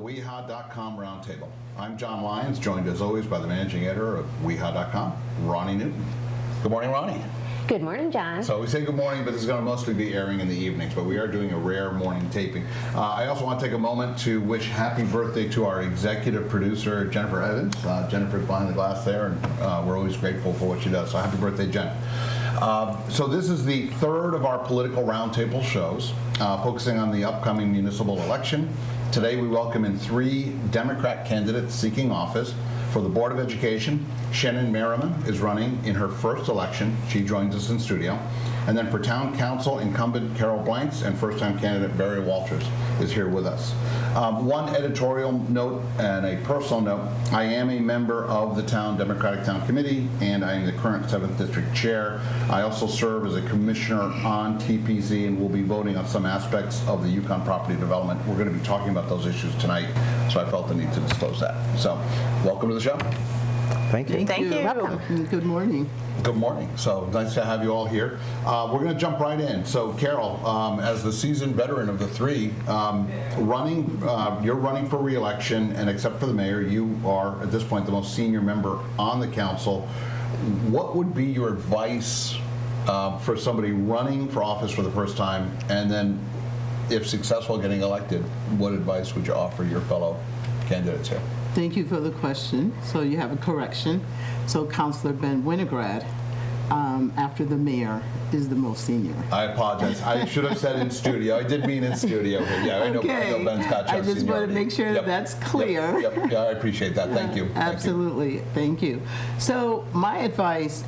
WeHa.com Roundtable. I'm John Lyons, joined as always by the managing editor of WeHa.com, Ronni Newton. Good morning, Ronni. Good morning, John. So we say good morning, but this is going to mostly be airing in the evenings, but we are doing a rare morning taping. I also want to take a moment to wish happy birthday to our executive producer, Jennifer Evans. Jennifer's behind the glass there, and we're always grateful for what she does. So happy birthday, Jen. So this is the third of our political roundtable shows, focusing on the upcoming municipal election. Today we welcome in 3 Democrat candidates seeking office. For the Board of Education, Shannon Merriman is running in her first election. She joins us in studio. And then for Town Council, incumbent Carol Blanks and first-time candidate Barry Walters is here with us. One editorial note and a personal note, I am a member of the Democratic Town Committee, and I am the current 7th District Chair. I also serve as a commissioner on TPC and will be voting on some aspects of the Yukon property development. We're going to be talking about those issues tonight, so I felt the need to disclose that. So, welcome to the show. Thank you. Thank you. Welcome. Good morning. Good morning. So nice to have you all here. We're going to jump right in. So Carol, as the seasoned veteran of the 3, you're running for re-election, and except for the mayor, you are at this point the most senior member on the council. What would be your advice for somebody running for office for the first time, and then, if successful, getting elected? What advice would you offer your fellow candidates here? Thank you for the question. So you have a correction. So Councilor Ben Winograd, after the mayor, is the most senior. I apologize. I should have said in studio. I did mean in studio here. Yeah, I know Ben's got I just want to make sure that that's clear. Yep. Yeah, I appreciate that. Thank you. Absolutely. Thank you. So my advice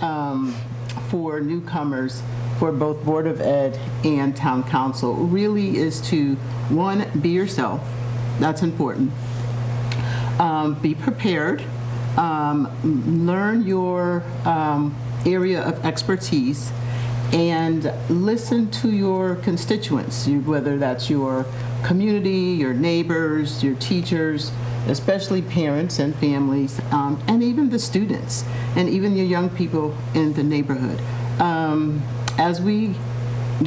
for newcomers for both Board of Ed and Town Council really is to, 1, be yourself. That's important. Be prepared, learn your area of expertise, and listen to your constituents, whether that's your community, your neighbors, your teachers, especially parents and families, and even the students, and even your young people in the neighborhood. As we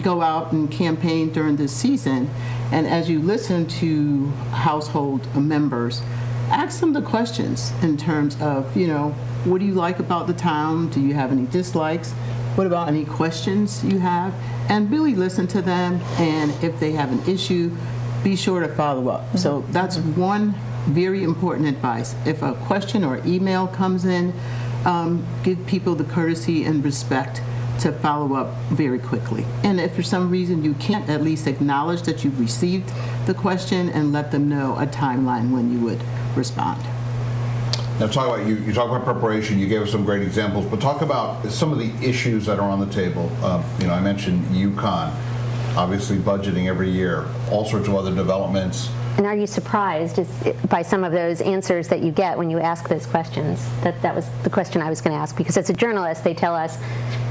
go out and campaign during this season, and as you listen to household members, ask them the questions in terms of, what do you like about the town? Do you have any dislikes? What about any questions you have? And really listen to them, and if they have an issue, be sure to follow up. Mm-hmm. So that's one very important advice. If a question or email comes in, give people the courtesy and respect to follow up very quickly. And if for some reason you can't, at least acknowledge that you've received the question and let them know a timeline when you would respond. Now talk about you talk about preparation, you gave us some great examples, but talk about some of the issues that are on the table. I mentioned Yukon, obviously budgeting every year, all sorts of other developments. And are you surprised by some of those answers that you get when you ask those questions? That was the question I was going to ask, because as a journalist, they tell us,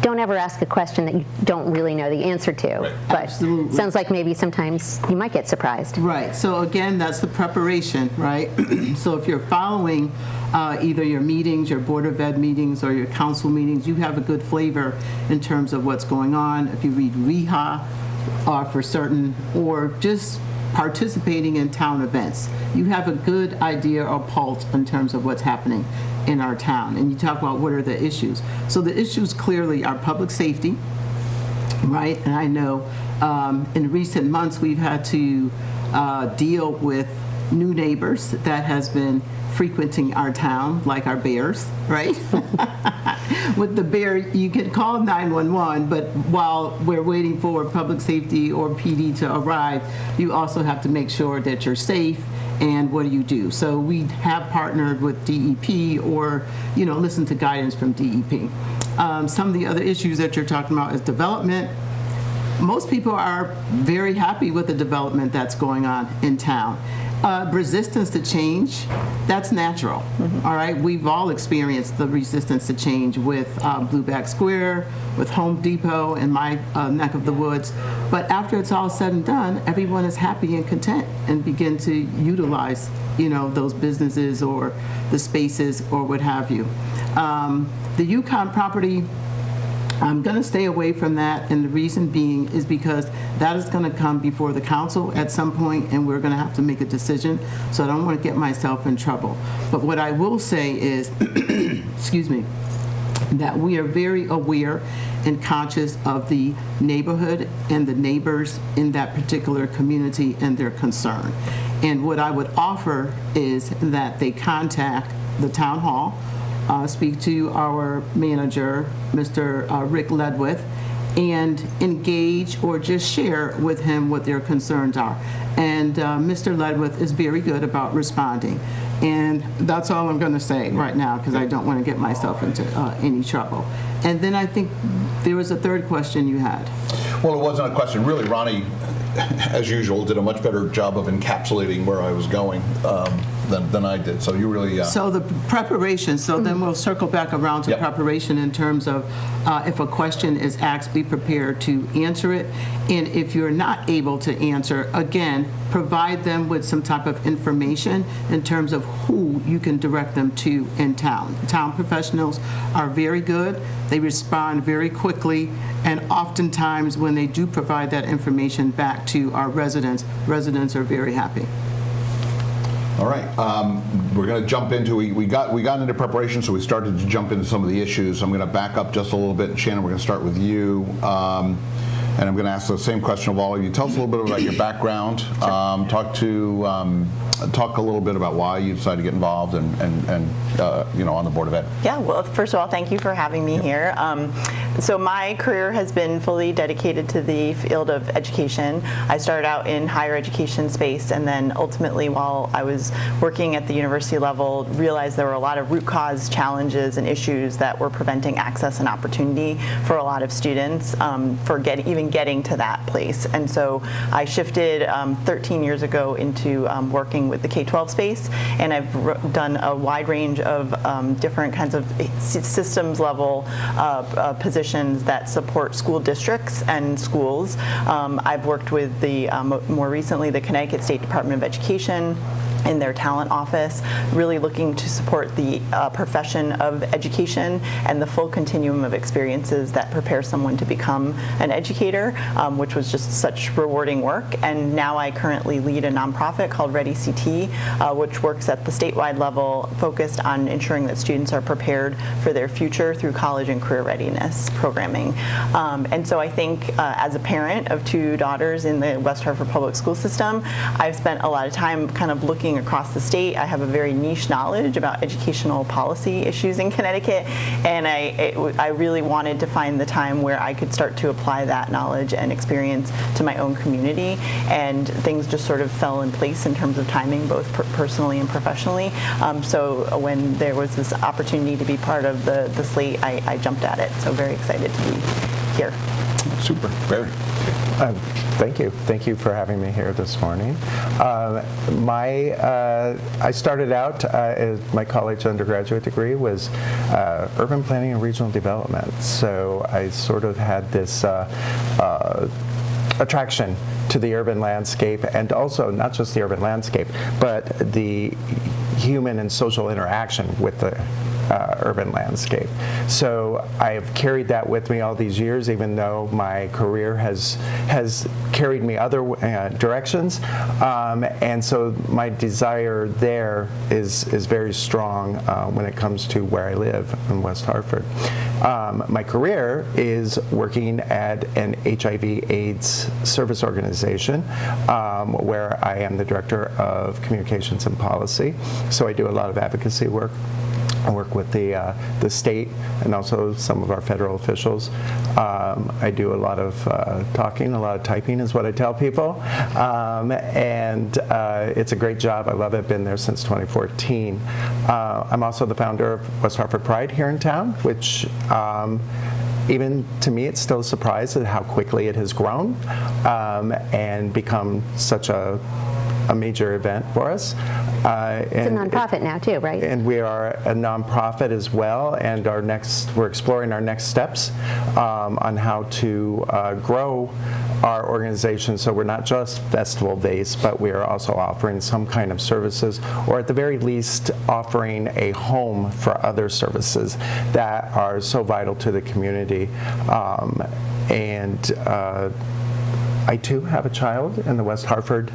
don't ever ask a question that you don't really know the answer to. Right. But Absolutely. Sounds like maybe sometimes you might get surprised. Right. So again, that's the preparation, right? So if you're following either your meetings, your Board of Ed meetings, or your council meetings, you have a good flavor in terms of what's going on. If you read WeHa for certain, or just participating in town events, you have a good idea or pulse in terms of what's happening in our town. And you talk about what are the issues. So the issues clearly are public safety, right? And I know in recent months we've had to deal with new neighbors that has been frequenting our town, like our bears, right? With the bear, you can call 911, but while we're waiting for public safety or PD to arrive, you also have to make sure that you're safe. And what do you do? So we have partnered with DEP, or listen to guidance from DEP. Some of the other issues that you're talking about is development. Most people are very happy with the development that's going on in town. Resistance to change, that's natural. Mm-hmm. All right, we've all experienced the resistance to change with Blueback Square, with Home Depot in my neck of the woods. But after it's all said and done, everyone is happy and content and begin to utilize, those businesses or the spaces or what have you. The Yukon property I'm going to stay away from that, and the reason being is because that is going to come before the council at some point, and we're going to have to make a decision, so I don't want to get myself in trouble. But what I will say is, excuse me, that we are very aware and conscious of the neighborhood and the neighbors in that particular community and their concern. And what I would offer is that they contact the town hall, speak to our manager, Mr. Rick Ledwith, and engage or just share with him what their concerns are. And Mr. Ledwith is very good about responding. And that's all I'm going to say right now, because I don't want to get myself into any trouble. And then I think there was a third question you had. Well, it wasn't a question. Really, Ronni, as usual, did a much better job of encapsulating where I was going than I did. So you really... So the preparation, so then we'll circle back around to preparation in terms of if a question is asked, be prepared to answer it. And if you're not able to answer, again, provide them with some type of information in terms of who you can direct them to in town. Town professionals are very good. They respond very quickly. And oftentimes when they do provide that information back to our residents, residents are very happy. All right, we're going to jump into, we got into preparation, so we started to jump into some of the issues. I'm going to back up just a little bit. Shannon, we're going to start with you. And I'm going to ask the same question of all of you. Tell us a little bit about your background. Talk a little bit about why you decided to get involved and on the Board of Ed. Yeah, well, first of all, thank you for having me here. So my career has been fully dedicated to the field of education. I started out in higher education space, and then ultimately, while I was working at the university level, realized there were a lot of root cause challenges and issues that were preventing access and opportunity for a lot of students for even getting to that place. And so I shifted 13 years ago into working with the K-12 space, and I've done a wide range of different kinds of systems level positions that support school districts and schools. I've worked with the more recently the Connecticut State Department of Education in their talent office, really looking to support the profession of education and the full continuum of experiences that prepare someone to become an educator, which was just such rewarding work. And now I currently lead a nonprofit called Ready CT, which works at the statewide level, focused on ensuring that students are prepared for their future through college and career readiness programming. And so I think as a parent of two daughters in the West Hartford public school system, I've spent a lot of time kind of looking across the state. I have a very niche knowledge about educational policy issues in Connecticut, and I really wanted to find the time where I could start to apply that knowledge and experience to my own community, and things just sort of fell in place in terms of timing, both personally and professionally. So when there was this opportunity to be part of the slate, I jumped at it. So very excited to be here. Super. Barry. Thank you. Thank you for having me here this morning. I started out, my college undergraduate degree was urban planning and regional development. So I sort of had this attraction to the urban landscape, and also not just the urban landscape, but the human and social interaction with the urban landscape. So I've carried that with me all these years, even though my career has carried me other directions. And so my desire there is very strong when it comes to where I live in West Hartford. My career is working at an HIV/AIDS service organization where I am the Director of Communications and Policy. So I do a lot of advocacy work. I work with the state and also some of our federal officials. I do a lot of talking, a lot of typing is what I tell people. And it's a great job. I love it. Been there since 2014. I'm also the founder of West Hartford Pride here in town, which even to me, it's still a surprise at how quickly it has grown and become such a a major event for us. It's a nonprofit now too, right? And we are a nonprofit as well, and we're exploring our next steps on how to grow our organization, so we're not just festival-based, but we are also offering some kind of services, or at the very least offering a home for other services that are so vital to the community. I too have a child in the West Hartford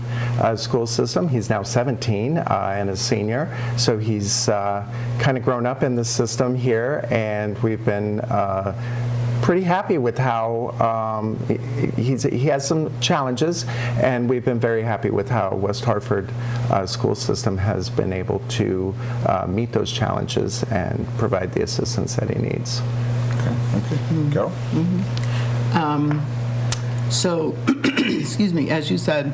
school system. He's now 17 and a senior, so he's kind of grown up in the system here, and we've been pretty happy with how he has some challenges, and we've been very happy with how West Hartford school system has been able to meet those challenges and provide the assistance that he needs. Okay. Carol? So, excuse me, as you said,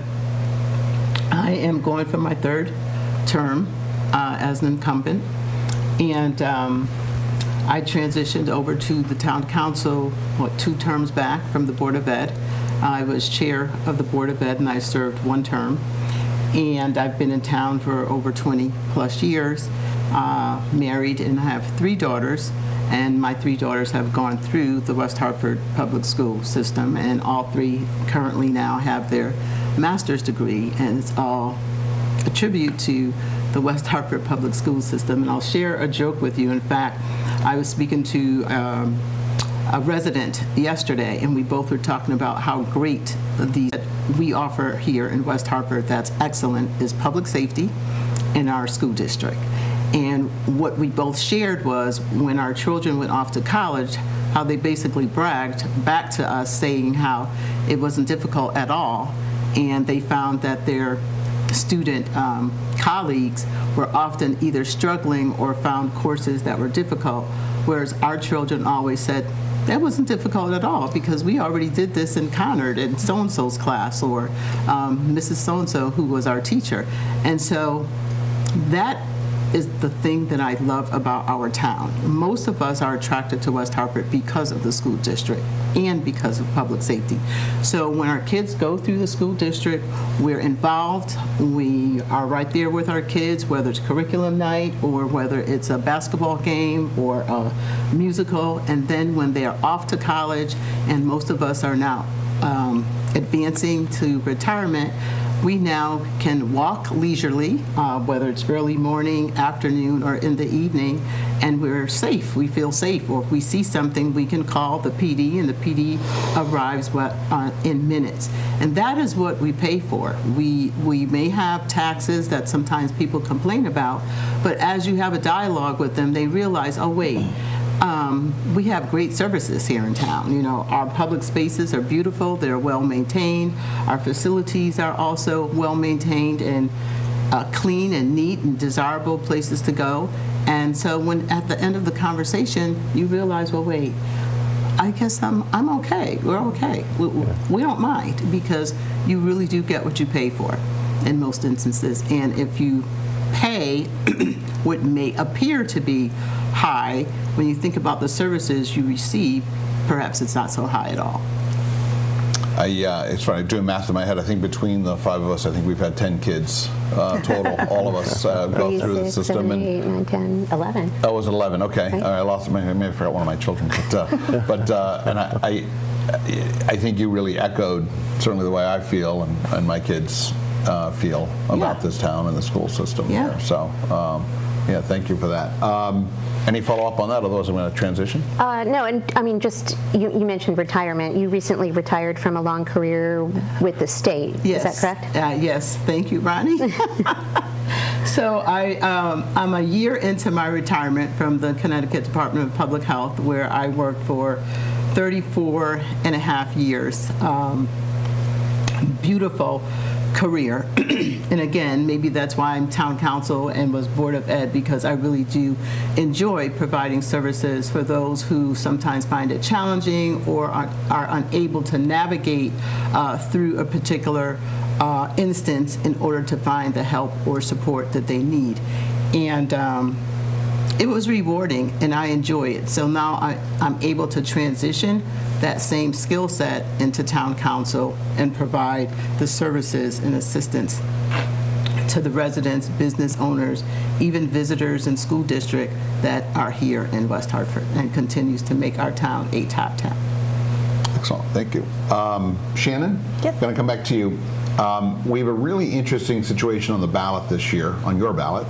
I am going for my third term as an incumbent, and I transitioned over to the town council, 2 terms back from the Board of Ed. I was chair of the Board of Ed, and I served 1 term, and I've been in town for over 20 plus years, married, and I have 3 daughters. And my 3 daughters have gone through the West Hartford public school system, and all 3 currently now have their master's degree, and it's all a tribute to the West Hartford public school system. And I'll share a joke with you. In fact, I was speaking to a resident yesterday, and we both were talking about how great that we offer here in West Hartford that's excellent is public safety in our school district. And what we both shared was when our children went off to college, how they basically bragged back to us saying how it wasn't difficult at all, and they found that their student colleagues were often either struggling or found courses that were difficult, whereas our children always said, that wasn't difficult at all because we already did this in Conard in so-and-so's class, or Mrs. So-and-so who was our teacher. And so that is the thing that I love about our town. Most of us are attracted to West Hartford because of the school district and because of public safety. So when our kids go through the school district, we're involved. We are right there with our kids, whether it's curriculum night or whether it's a basketball game or a musical. And then when they're off to college, and most of us are now advancing to retirement, we now can walk leisurely, whether it's early morning, afternoon, or in the evening, and we're safe. We feel safe. Or if we see something, we can call the PD, and the PD arrives in minutes. And that is what we pay for. We may have taxes that sometimes people complain about, but as you have a dialogue with them, they realize, oh, wait, we have great services here in town. You know, our public spaces are beautiful, they're well maintained, our facilities are also well maintained and clean and neat and desirable places to go. And so when at the end of the conversation, you realize, well, wait, I guess I'm okay, we're okay. We don't mind, because you really do get what you pay for in most instances. And if you pay what may appear to be high, when you think about the services you receive, perhaps it's not so high at all. It's funny, doing math in my head, I think between the 5 of us, I think we've had 10 kids total, all of us go through the system. 7, 8, 9, 10, 11. Oh, it was 11, okay. Right. I lost, I may have forgot one of my children, but and I think you really echoed certainly the way I feel and my kids feel about this town and the school system here. So, yeah, thank you for that. Any follow-up on that? Otherwise, I'm going to transition. No, and I mean, just you mentioned retirement. You recently retired from a long career with the state. Yes. Is that correct? Yes. Thank you, Ronni. So I'm a year into my retirement from the Connecticut Department of Public Health, where I worked for 34 and a half years. Beautiful career. And again, maybe that's why I'm town council and was Board of Ed, because I really do enjoy providing services for those who sometimes find it challenging or are unable to navigate through a particular instance in order to find the help or support that they need. And it was rewarding, and I enjoy it. So now I'm able to transition that same skill set into town council and provide the services and assistance to the residents, business owners, even visitors in school district that are here in West Hartford, and continues to make our town a top town. Excellent, thank you. Shannon, Yes. going to come back to you. We have a really interesting situation on the ballot this year, on your ballot,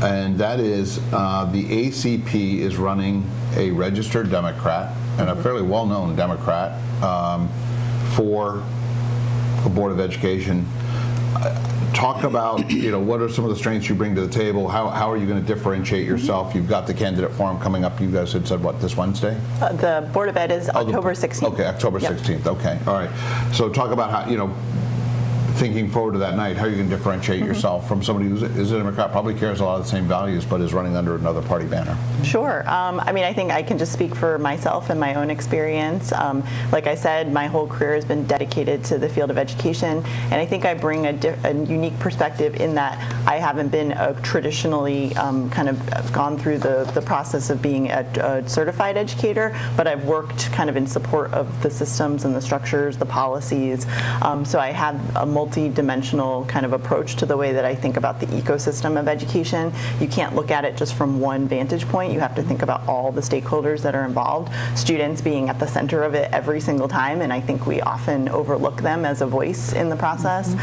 and that is the ACP is running a registered Democrat, and a fairly well-known Democrat, for the Board of Education. Talk about, what are some of the strengths you bring to the table? How are you going to differentiate yourself? You've got the candidate forum coming up. You guys had said, what, this Wednesday? The Board of Ed is October 16th. Okay, October Yep. 16th. Okay, all right. So talk about how, thinking forward to that night, how are you going to differentiate yourself from somebody who is a Democrat, probably cares a lot of the same values, but is running under another party banner? Sure. I think I can just speak for myself and my own experience. Like I said, my whole career has been dedicated to the field of education, and I think I bring a unique perspective in that I haven't been traditionally kind of gone through the process of being a certified educator, but I've worked kind of in support of the systems and the structures, the policies. So I have a multi-dimensional kind of approach to the way that I think about the ecosystem of education. You can't look at it just from one vantage point. You have to think about all the stakeholders that are involved, students being at the center of it every single time, and I think we often overlook them as a voice in the process.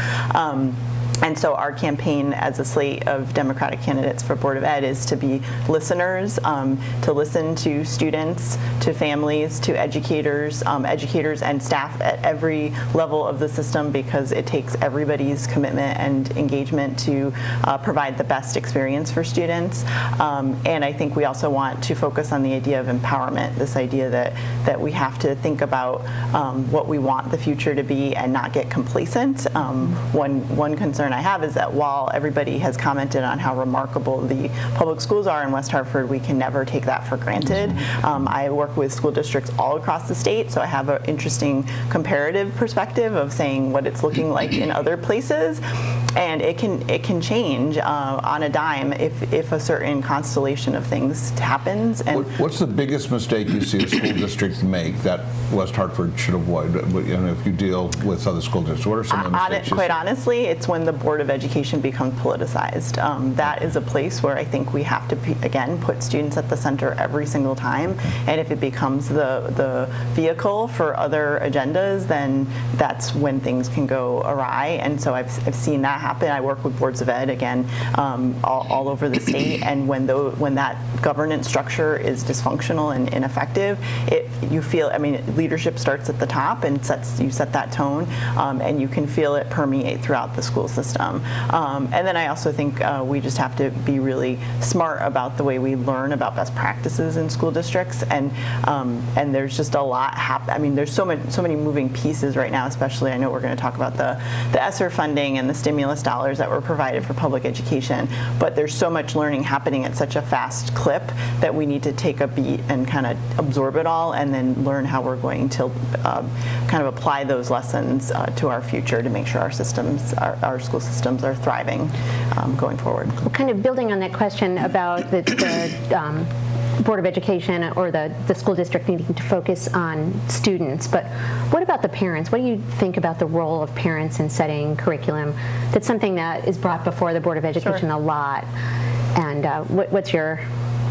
And so our campaign as a slate of Democratic candidates for Board of Ed is to be listeners, to listen to students, to families, to educators, educators and staff at every level of the system, because it takes everybody's commitment and engagement to provide the best experience for students. And I think we also want to focus on the idea of empowerment, this idea that we have to think about what we want the future to be and not get complacent. One concern I have is that while everybody has commented on how remarkable the public schools are in West Hartford, we can never take that for granted. I work with school districts all across the state, so I have an interesting comparative perspective of saying what it's looking like in other places, and it can change on a dime if a certain constellation of things happens. And what's the biggest mistake you see a school district make that West Hartford should avoid? If you deal with other school districts, what are some of the mistakes you see? Quite honestly, it's when the Board of Education becomes politicized. That is a place where I think we have to, again, put students at the center every single time. And if it becomes the vehicle for other agendas, then that's when things can go awry. And so I've seen that happen. I work with boards of ed, again, all over the state. And when that governance structure is dysfunctional and ineffective, you feel, leadership starts at the top and you set that tone, and you can feel it permeate throughout the school system. And then I also think we just have to be really smart about the way we learn about best practices in school districts, and there's just a lot happening. There's so many moving pieces right now, especially I know we're going to talk about the ESSER funding and the stimulus dollars that were provided for public education, but there's so much learning happening at such a fast clip that we need to take a beat and kind of absorb it all and then learn how we're going to kind of apply those lessons to our future to make sure our systems, our school systems are thriving going forward. Well, kind of building on that question about the Board of Education or the school district needing to focus on students, but what about the parents? What do you think about the role of parents in setting curriculum? That's something that is brought before the Board of Education a lot. And what's your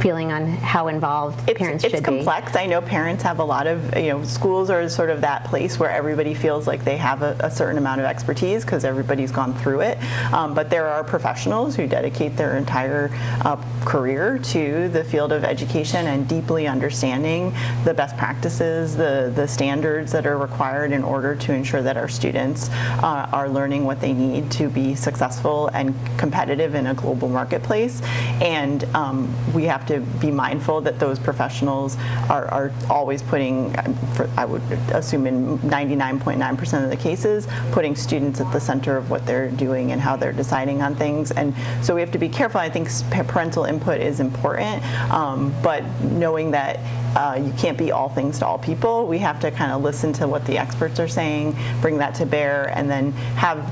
feeling on how involved parents should be? It's complex. I know parents have a lot of, schools are sort of that place where everybody feels like they have a certain amount of expertise because everybody's gone through it. But there are professionals who dedicate their entire career to the field of education and deeply understanding the best practices, the standards that are required in order to ensure that our students are learning what they need to be successful and competitive in a global marketplace. And we have to be mindful that those professionals are always putting, I would assume in 99.9% of the cases, putting students at the center of what they're doing and how they're deciding on things. And so we have to be careful. I think parental input is important, but knowing that you can't be all things to all people. We have to kind of listen to what the experts are saying, bring that to bear, and then have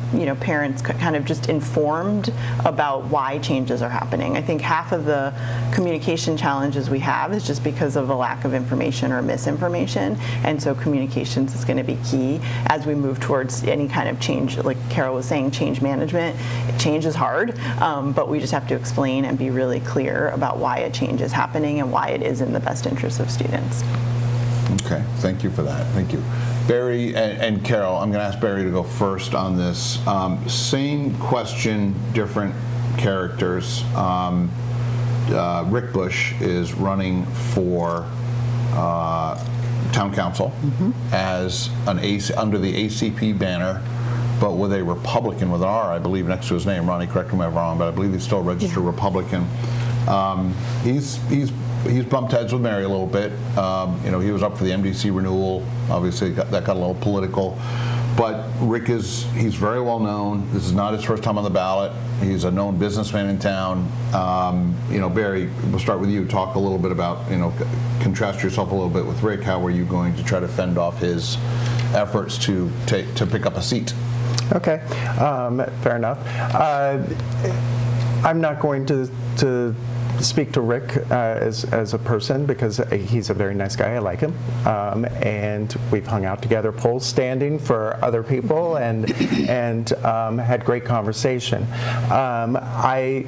parents kind of just informed about why changes are happening. I think half of the communication challenges we have is just because of a lack of information or misinformation, and so communications is going to be key as we move towards any kind of change. Like Carol was saying, change management. Change is hard, but we just have to explain and be really clear about why a change is happening and why it is in the best interest of students. Okay, thank you for that. Thank you. Barry and Carol, I'm going to ask Barry to go first on this. Same question, different characters. Rick Bush is running for town council as an under the ACP banner, but with a Republican with an R, I believe, next to his name. Ronni, correct me if I'm wrong, but I believe he's still a registered Republican. He's bumped heads with Mary a little bit. He was up for the MDC renewal. Obviously, that got a little political. But Rick he's very well known. This is not his first time on the ballot. He's a known businessman in town. Barry, we'll start with you. Talk a little bit about, contrast yourself a little bit with Rick. How are you going to try to fend off his efforts to pick up a seat? Okay, fair enough. I'm not going to speak to Rick as a person because he's a very nice guy. I like him, and we've hung out together, pole standing for other people, and had great conversation. I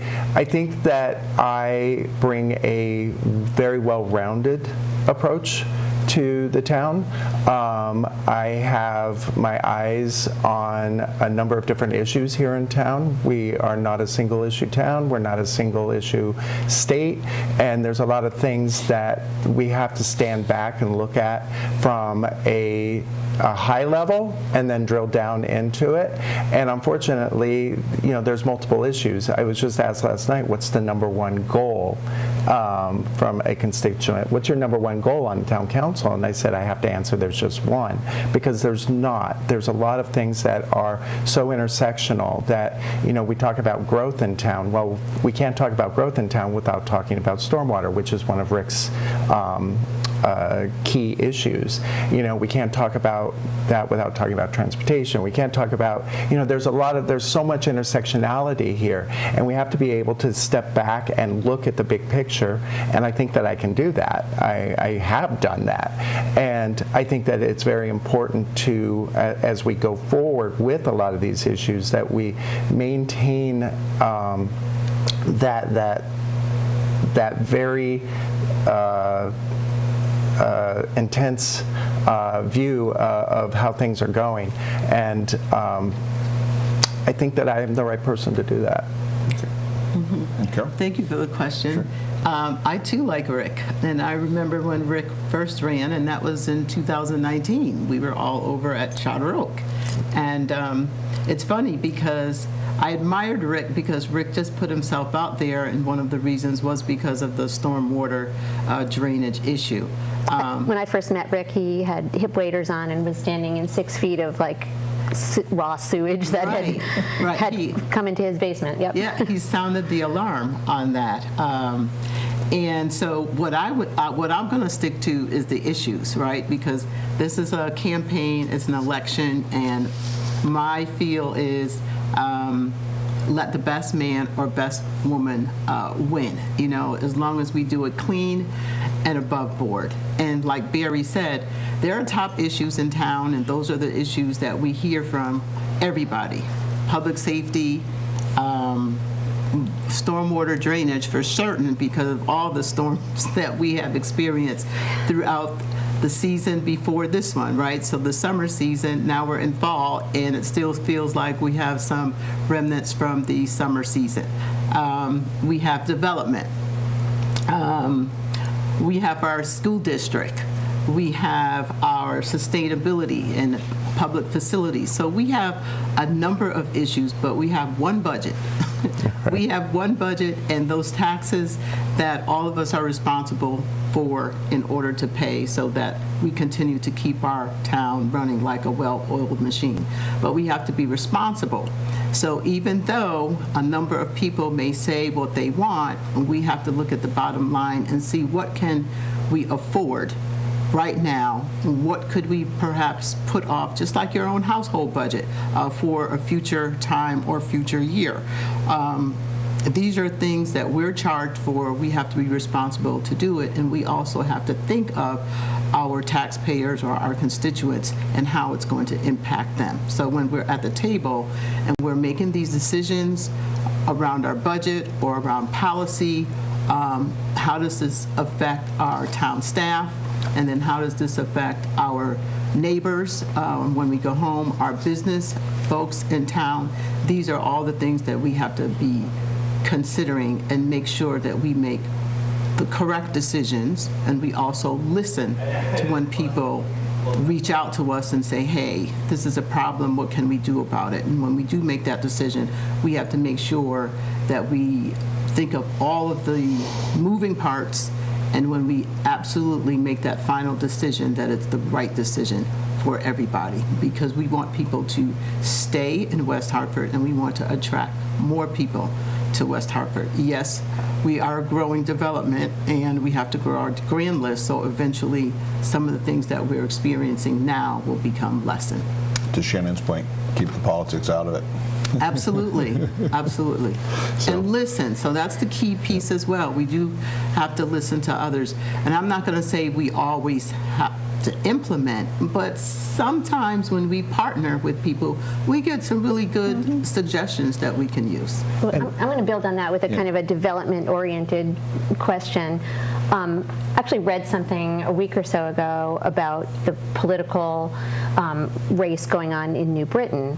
think that I bring a very well-rounded approach to the town. I have my eyes on a number of different issues here in town. We are not a single issue town. We're not a single issue state. And there's a lot of things that we have to stand back and look at from a high level and then drill down into it. And unfortunately, there's multiple issues. I was just asked last night, what's the number one goal from a constituent? What's your number one goal on town council? And I said, I have to answer there's just one, because there's not. There's a lot of things that are so intersectional that, we talk about growth in town. Well, we can't talk about growth in town without talking about stormwater, which is one of Rick's key issues. We can't talk about that without talking about transportation. We can't talk about, there's so much intersectionality here, and we have to be able to step back and look at the big picture, and I think that I can do that. I have done that, and I think that it's very important to, as we go forward with a lot of these issues, that we maintain that very intense view of how things are going, and I think that I am the right person to do that. Okay. Thank you for the question. Sure. I too like Rick, and I remember when Rick first ran, and that was in 2019. We were all over at Charter Oak, and it's funny because I admired Rick because Rick just put himself out there, and one of the reasons was because of the stormwater drainage issue. When I first met Rick, he had hip waders on and was standing in 6 feet of raw sewage that had come into his basement. Yep. Yeah, he sounded the alarm on that. And so what I'm going to stick to is the issues, right? Because this is a campaign, it's an election, and my feel is let the best man or best woman win, as long as we do it clean and above board. And like Barry said, there are top issues in town, and those are the issues that we hear from everybody. Public safety, stormwater drainage for certain, because of all the storms that we have experienced throughout the season before this one, right? So the summer season, now we're in fall, and it still feels like we have some remnants from the summer season. We have development. We have our school district. We have our sustainability and public facilities. So we have a number of issues, but we have one budget. We have one budget and those taxes that all of us are responsible for in order to pay so that we continue to keep our town running like a well-oiled machine. But we have to be responsible. So even though a number of people may say what they want, we have to look at the bottom line and see what can we afford right now, what could we perhaps put off, just like your own household budget, for a future time or future year. These are things that we're charged for. We have to be responsible to do it, and we also have to think of our taxpayers or our constituents and how it's going to impact them. So when we're at the table and we're making these decisions around our budget or around policy, how does this affect our town staff? And then how does this affect our neighbors when we go home, our business folks in town? These are all the things that we have to be considering and make sure that we make the correct decisions, and we also listen to when people reach out to us and say, hey, this is a problem, what can we do about it? And when we do make that decision, we have to make sure that we think of all of the moving parts, and when we absolutely make that final decision, that it's the right decision for everybody, because we want people to stay in West Hartford and we want to attract more people to West Hartford. Yes, we are a growing development and we have to grow our grand list, so eventually some of the things that we're experiencing now will become lessened. To Shannon's point, keep the politics out of it. Absolutely, absolutely. And listen, so that's the key piece as well. We do have to listen to others. And I'm not going to say we always have to implement, but sometimes when we partner with people, we get some really good suggestions that we can use. Well, I'm going to build on that with a kind of a development-oriented question. Actually read something a week or so ago about the political race going on in New Britain,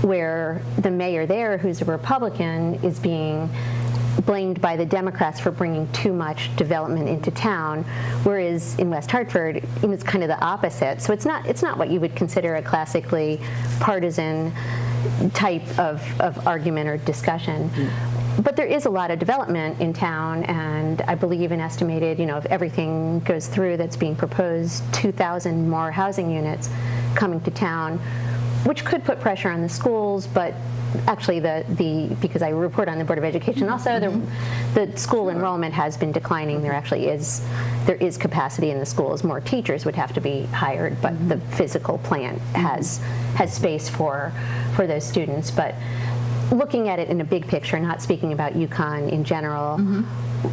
where the mayor there, who's a Republican, is being blamed by the Democrats for bringing too much development into town, whereas in West Hartford, it was kind of the opposite. So it's not what you would consider a classically partisan type of argument or discussion. But there is a lot of development in town, and I believe an estimated, if everything goes through that's being proposed, 2,000 more housing units coming to town, which could put pressure on the schools, but actually because I report on the Board of Education also, the school enrollment has been declining. There is capacity in the schools. More teachers would have to be hired, but the physical plant has space for those students. But looking at it in a big picture, not speaking about UConn in general,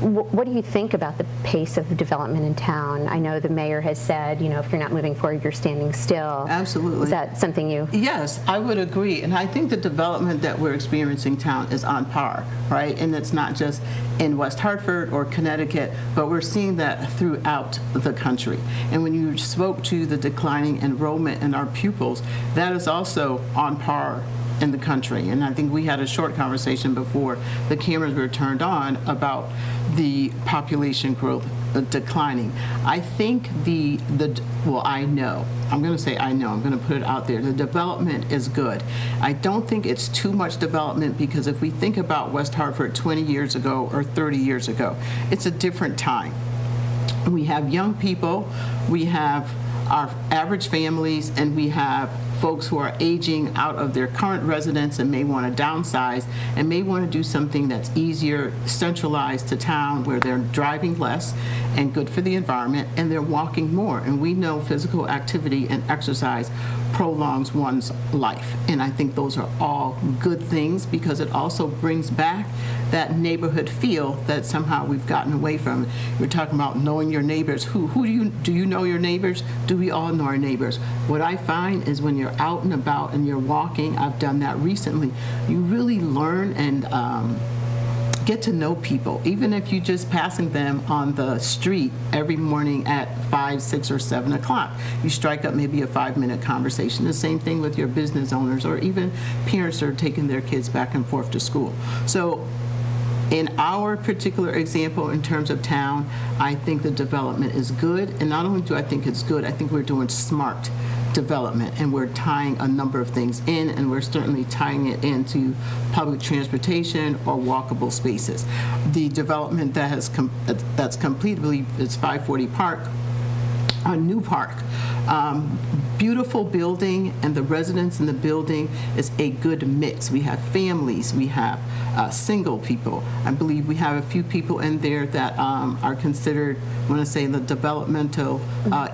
what do you think about the pace of development in town? I know the mayor has said, if you're not moving forward, you're standing still. Absolutely. Is that something you... Yes, I would agree. And I think the development that we're experiencing in town is on par, right? And it's not just in West Hartford or Connecticut, but we're seeing that throughout the country. And when you spoke to the declining enrollment in our pupils, that is also on par in the country. And I think we had a short conversation before the cameras were turned on about the population growth declining. I think I'm going to put it out there. The development is good. I don't think it's too much development, because if we think about West Hartford 20 years ago or 30 years ago, it's a different time. We have young people, we have our average families, and we have folks who are aging out of their current residence and may want to downsize and may want to do something that's easier, centralized to town, where they're driving less and good for the environment, and they're walking more. And we know physical activity and exercise prolongs one's life. And I think those are all good things, because it also brings back that neighborhood feel that somehow we've gotten away from. We're talking about knowing your neighbors. Do you know your neighbors? Do we all know our neighbors? What I find is when you're out and about and you're walking, I've done that recently, you really learn and get to know people, even if you're just passing them on the street every morning at 5, 6, or 7 o'clock. You strike up maybe a 5-minute conversation. The same thing with your business owners, or even parents that are taking their kids back and forth to school. So In our particular example, in terms of town, I think the development is good. And not only do I think it's good, I think we're doing smart development, and we're tying a number of things in, and we're certainly tying it into public transportation or walkable spaces. The development that has that's completed is 540 Park, a new park. Beautiful building, and the residents in the building is a good mix. We have families, we have single people. I believe we have a few people in there that are considered, I want to say, the developmental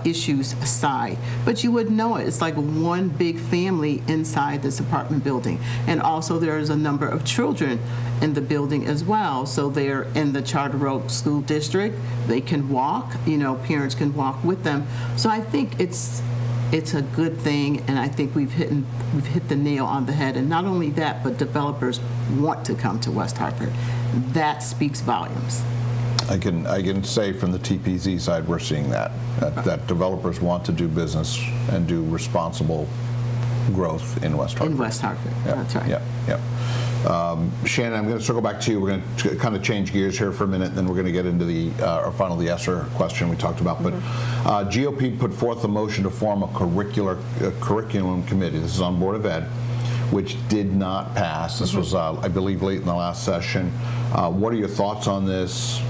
issues side. But you would know it. It's like one big family inside this apartment building. And also there's a number of children in the building as well. So they're in the Charter Oak School District. They can walk, parents can walk with them. So I think it's a good thing, and I think we've hit the nail on the head. And not only that, but developers want to come to West Hartford. That speaks volumes. I can say from the TPZ side, we're seeing that developers want to do business and do responsible growth in West Hartford. In West Hartford, Yep. That's right. Yeah. Shannon, I'm going to circle back to you. We're going to kind of change gears here for a minute, and then we're going to get into the ESSER question we talked about. But GOP put forth a motion to form a curriculum committee. This is on Board of Ed, which did not pass. This was, I believe, late in the last session. What are your thoughts on this?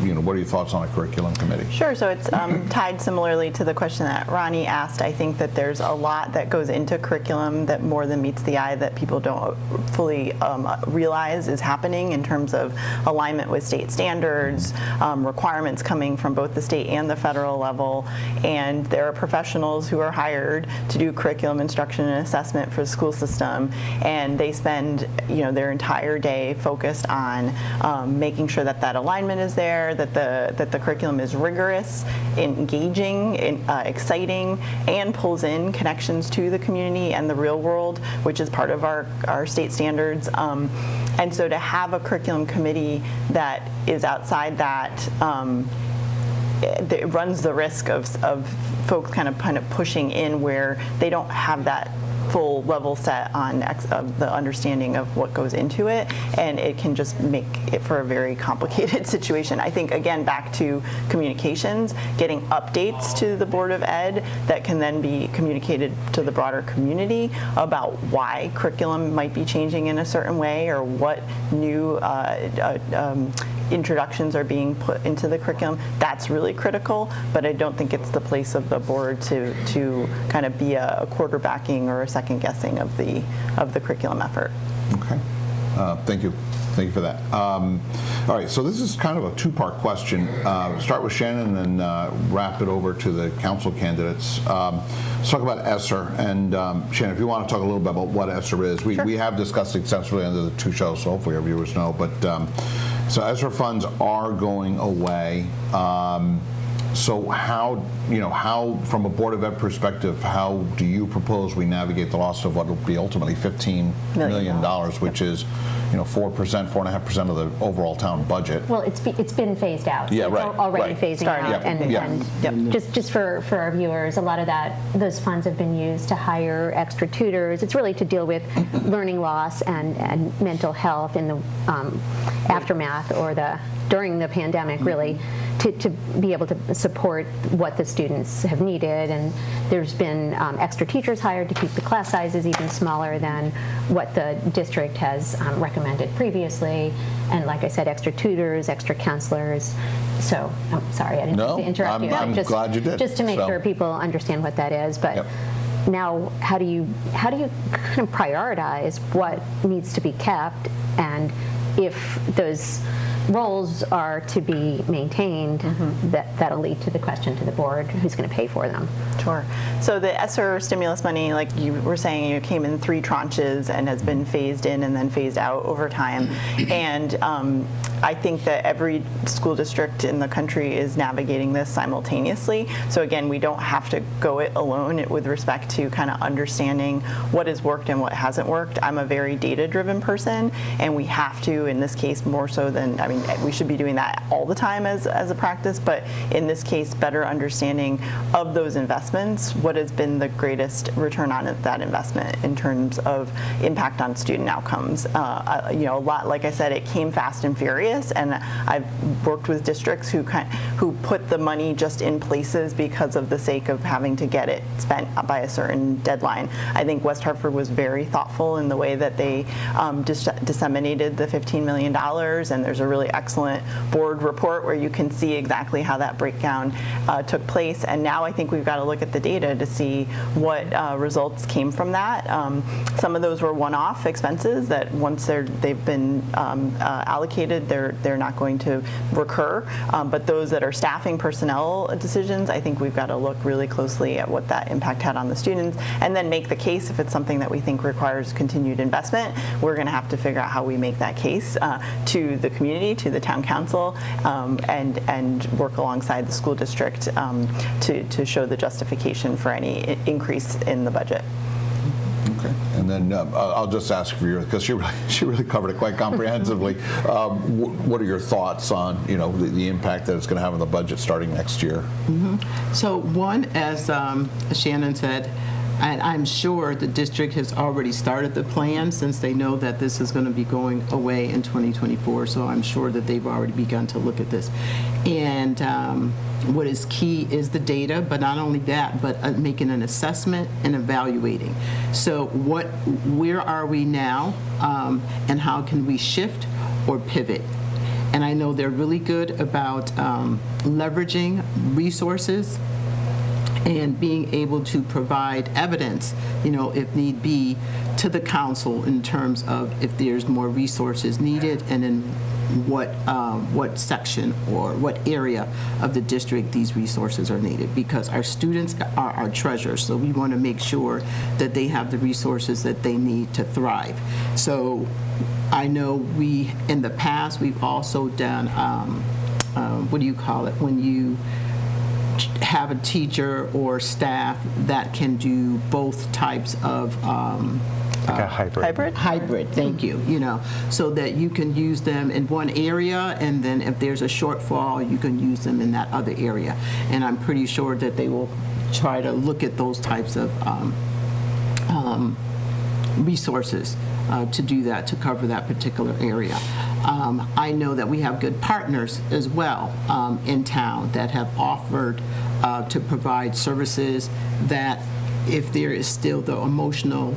What are your thoughts on a curriculum committee? Sure. So it's tied similarly to the question that Ronni asked. I think that there's a lot that goes into curriculum that more than meets the eye that people don't fully realize is happening in terms of alignment with state standards, requirements coming from both the state and the federal level. And there are professionals who are hired to do curriculum instruction and assessment for the school system, and they spend their entire day focused on making sure that alignment is there, that the curriculum is rigorous, engaging, exciting, and pulls in connections to the community and the real world, which is part of our state standards. And so to have a curriculum committee that is outside that, it runs the risk of folks kind of pushing in where they don't have that full level set on the understanding of what goes into it, and it can just make it for a very complicated situation. I think, again, back to communications, getting updates to the Board of Ed that can then be communicated to the broader community about why curriculum might be changing in a certain way, or what new introductions are being put into the curriculum. That's really critical, but I don't think it's the place of the board to kind of be a quarterbacking or a second guessing of the curriculum effort. Okay. Thank you. Thank you for that. All right, so this is kind of a two-part question. Start with Shannon and then wrap it over to the council candidates. Let's talk about ESSER. And Shannon, if you want to talk a little bit about what ESSER is. Sure. We have discussed extensively under the two shows, so hopefully our viewers know. But so ESSER funds are going away. So how, from a Board of Ed perspective, how do you propose we navigate the loss of what will be ultimately $15 million, which is, 4.5% of the overall town budget? Well, it's been phased out. Yeah, It's right, already right. phasing out. Yep, And, yep. and just for our viewers, a lot of those funds have been used to hire extra tutors. It's really to deal with learning loss and mental health in the aftermath or during the pandemic, really, to be able to support what the students have needed. And there's been extra teachers hired to keep the class sizes even smaller than what the district has recommended previously. And like I said, extra tutors, extra counselors. So I'm sorry, I didn't mean to interrupt you. I'm glad you did. Just to make sure people understand what that is. But Yep. now, how do you kind of prioritize what needs to be kept, and if those roles are to be maintained, that'll lead to the question to the board, who's going to pay for them? Sure. So the ESSER stimulus money, like you were saying, it came in 3 tranches and has been phased in and then phased out over time. And I think that every school district in the country is navigating this simultaneously. So again, we don't have to go it alone with respect to kind of understanding what has worked and what hasn't worked. I'm a very data-driven person, and we have to, in this case, more so than, we should be doing that all the time as a practice, but in this case, better understanding of those investments, what has been the greatest return on that investment in terms of impact on student outcomes. A lot, like I said, it came fast and furious, and I've worked with districts who put the money just in places because of the sake of having to get it spent by a certain deadline. I think West Hartford was very thoughtful in the way that they disseminated the $15 million, and there's a really excellent board report where you can see exactly how that breakdown took place. And now I think we've got to look at the data to see what results came from that. Some of those were one-off expenses that once they've been allocated, they're not going to recur. But those that are staffing personnel decisions, I think we've got to look really closely at what that impact had on the students, and then make the case if it's something that we think requires continued investment. We're going to have to figure out how we make that case to the community, to the town council, and work alongside the school district to show the justification for any increase in the budget. Okay. And then I'll just ask for because she really covered it quite comprehensively. What are your thoughts on the impact that it's going to have on the budget starting next year? So one, as Shannon said, and I'm sure the district has already started the plan since they know that this is going to be going away in 2024. So I'm sure that they've already begun to look at this. And what is key is the data, but not only that, but making an assessment and evaluating. So where are we now, and how can we shift or pivot? And I know they're really good about leveraging resources and being able to provide evidence, if need be, to the council in terms of if there's more resources needed and in what section or what area of the district these resources are needed, because our students are our treasure, so we want to make sure that they have the resources that they need to thrive. So I know in the past, we've also done, what do you call it, when you have a teacher or staff that can do both types of like a hybrid, thank you, so that you can use them in one area, and then if there's a shortfall, you can use them in that other area. And I'm pretty sure that they will try to look at those types of resources to do that, to cover that particular area. I know that we have good partners as well in town that have offered to provide services that if there is still the emotional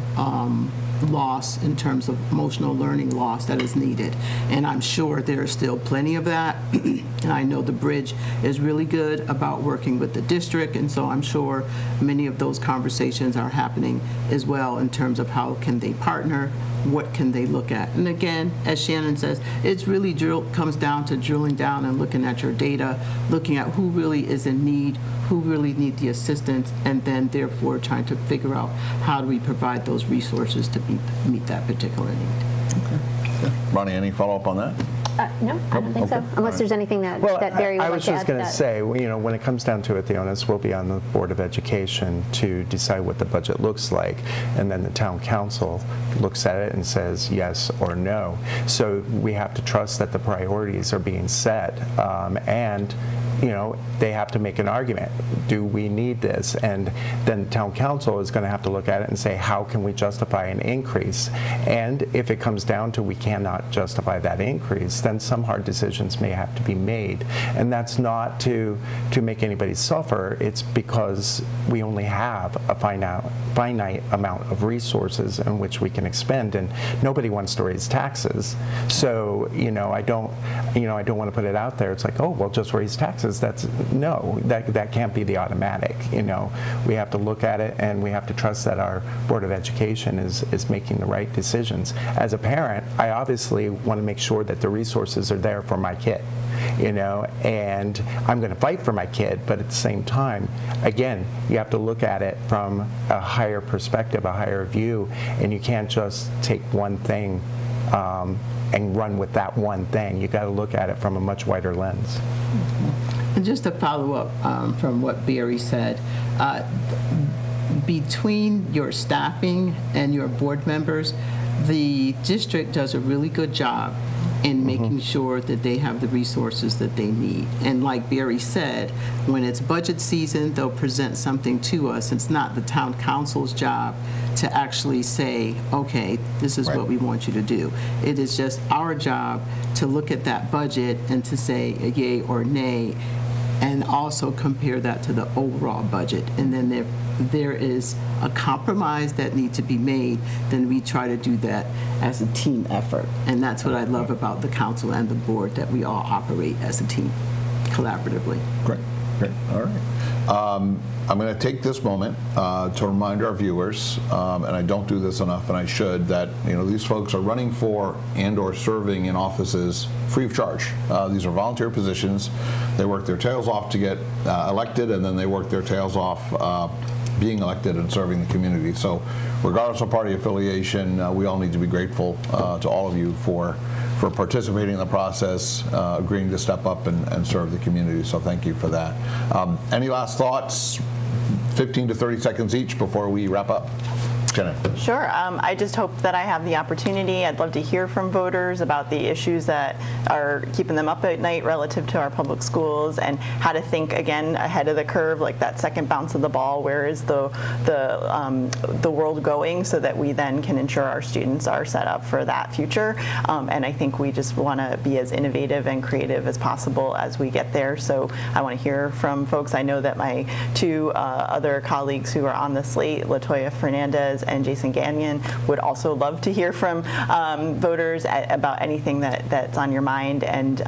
loss in terms of emotional learning loss that is needed. And I'm sure there is still plenty of that. And I know the Bridge is really good about working with the district, and so I'm sure many of those conversations are happening as well in terms of how can they partner, what can they look at. And again, as Shannon says, it's really comes down to drilling down and looking at your data, looking at who really is in need, who really need the assistance, and then therefore trying to figure out how do we provide those resources to meet that particular need. Okay. Ronni, any follow-up on that? No, I don't think so. Unless there's anything that Barry would I like was to add just to going to that. say, when it comes down to it, the onus will be on the Board of Education to decide what the budget looks like, and then the town council looks at it and says yes or no. So we have to trust that the priorities are being set, and they have to make an argument. Do we need this? And then town council is going to have to look at it and say, how can we justify an increase? And if it comes down to we cannot justify that increase, then some hard decisions may have to be made. And that's not to make anybody suffer. It's because we only have a finite amount of resources in which we can expend, and nobody wants to raise taxes. So I don't want to put it out there. It's like, oh well, just raise taxes. That can't be the automatic. We have to look at it, and we have to trust that our Board of Education is making the right decisions. As a parent, I obviously want to make sure that the resources are there for my kid, and I'm going to fight for my kid, but at the same time, again, you have to look at it from a higher perspective, a higher view, and you can't just take one thing and run with that one thing. You got to look at it from a much wider lens. And just to follow up from what Barry said, between your staffing and your board members, the district does a really good job and making sure that they have the resources that they need. And like Barry said, when it's budget season, they'll present something to us. It's not the town council's job to actually say, okay, this is Right. what we want you to do. It is just our job to look at that budget and to say a yay or nay, and also compare that to the overall budget. And then if there is a compromise that needs to be made, then we try to do that as a team effort. And that's what I love about the council and the board, that we all operate as a team collaboratively. Great, great, all right. I'm going to take this moment to remind our viewers, and I don't do this enough, and I should, that these folks are running for and/or serving in offices free of charge. These are volunteer positions. They work their tails off to get elected, and then they work their tails off being elected and serving the community. So, regardless of party affiliation, we all need to be grateful to all of you for participating in the process, agreeing to step up and serve the community. So thank you for that. Any last thoughts? 15 to 30 seconds each before we wrap up. Jenna. Sure. I just hope that I have the opportunity. I'd love to hear from voters about the issues that are keeping them up at night relative to our public schools, and how to think again ahead of the curve, like that second bounce of the ball. Where is the world going, so that we then can ensure our students are set up for that future. And I think we just want to be as innovative and creative as possible as we get there. So I want to hear from folks. I know that my two other colleagues who are on the slate, Latoya Fernandez and Jason Gagnon, would also love to hear from voters about anything that's on your mind. And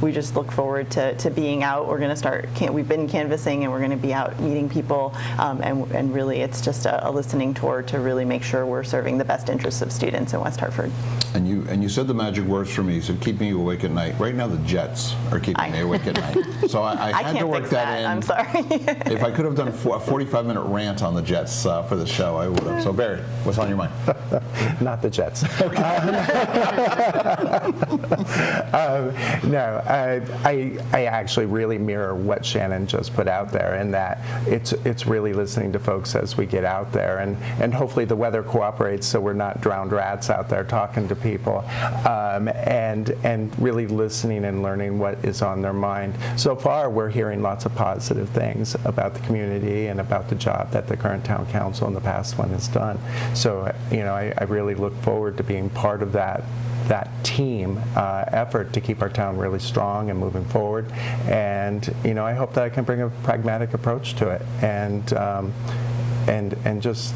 we just look forward to being out. We're going to start, we've been canvassing, and we're going to be out meeting people. And really, it's just a listening tour to really make sure we're serving the best interests of students in West Hartford. And you said the magic words for me. You said keep me awake at night. Right now, the Jets are keeping me awake at night. So I had to work that in. I'm sorry. If I could have done a 45-minute rant on the Jets for the show, I would have. So Barry, what's on your mind? Not the Jets. No, I actually really mirror what Shannon just put out there, in that it's really listening to folks as we get out there, and hopefully the weather cooperates so we're not drowned rats out there talking to people, and really listening and learning what is on their mind. So far, we're hearing lots of positive things about the community and about the job that the current town council and the past one has done. So, I really look forward to being part of that team effort to keep our town really strong and moving forward. And I hope that I can bring a pragmatic approach to it, and just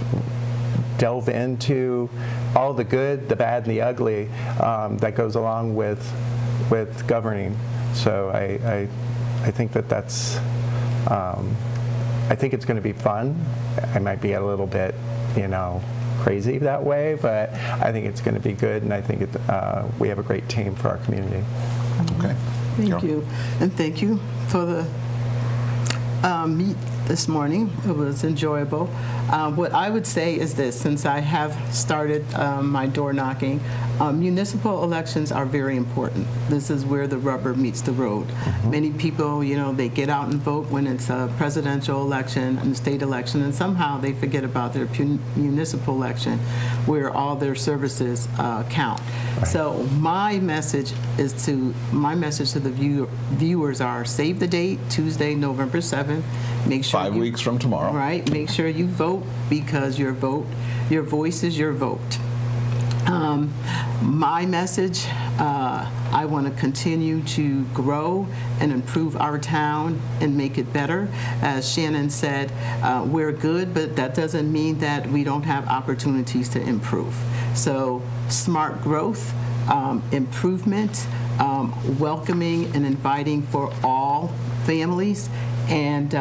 delve into all the good, the bad, and the ugly that goes along with governing. So I think that's I think it's going to be fun. I might be a little bit crazy that way, but I think it's going to be good, and I think we have a great team for our community. Okay. Thank you. And thank you for the meet this morning. It was enjoyable. What I would say is this: since I have started my door knocking, municipal elections are very important. This is where the rubber meets the road. Many people, they get out and vote when it's a presidential election and a state election, and somehow they forget about their municipal election, where all their services count. Right. So my message to the viewers are: save the date, Tuesday, November 7th. Make sure 5 weeks from tomorrow. Right. Make sure you vote, because your voice is your vote. My message, I want to continue to grow and improve our town and make it better. As Shannon said, we're good, but that doesn't mean that we don't have opportunities to improve. So smart growth, improvement, welcoming and inviting for all families, and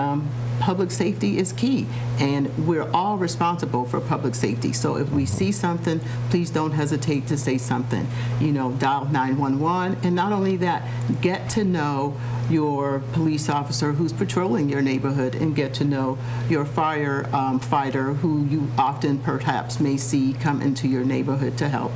public safety is key, and we're all responsible for public safety. So if we see something, please don't hesitate to say something. Dial 911, and not only that, get to know your police officer who's patrolling your neighborhood, and get to know your firefighter who you often perhaps may see come into your neighborhood to help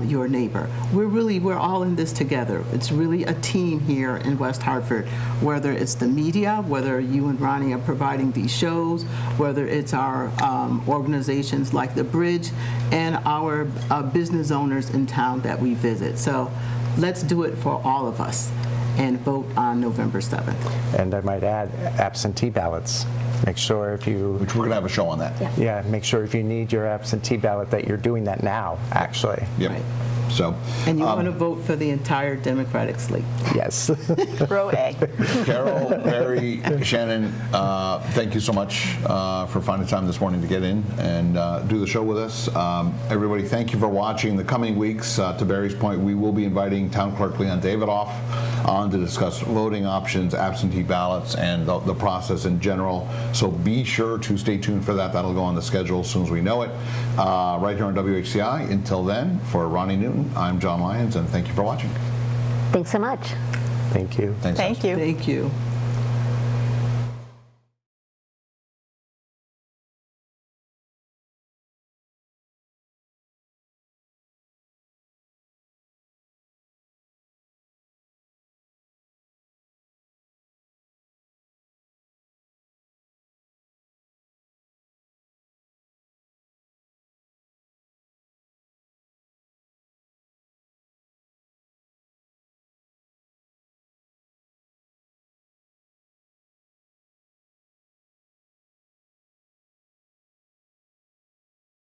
your neighbor. We're all in this together. It's really a team here in West Hartford, whether it's the media, whether you and Ronni are providing these shows, whether it's our organizations like the Bridge, and our business owners in town that we visit. So let's do it for all of us and vote on November 7th. And I might add absentee ballots. Make sure if you, Which we're going to have a show on that. yeah, make sure if you need your absentee ballot that you're doing that now, actually. Yep. Right. So, And you want to vote for the entire Democratic slate. Yes. Row A. Carol, Barry, Shannon, thank you so much for finding time this morning to get in and do the show with us. Everybody, thank you for watching. The coming weeks, to Barry's point, we will be inviting Town Clerk Leon Davidoff on to discuss voting options, absentee ballots, and the process in general. So be sure to stay tuned for that. That'll go on the schedule as soon as we know it. Right here on WHCI. Until then, for Ronni Newton, I'm John Lyons, and thank you for watching. Thanks so much. Thank you. Thanks, guys. Thank you. Thank you.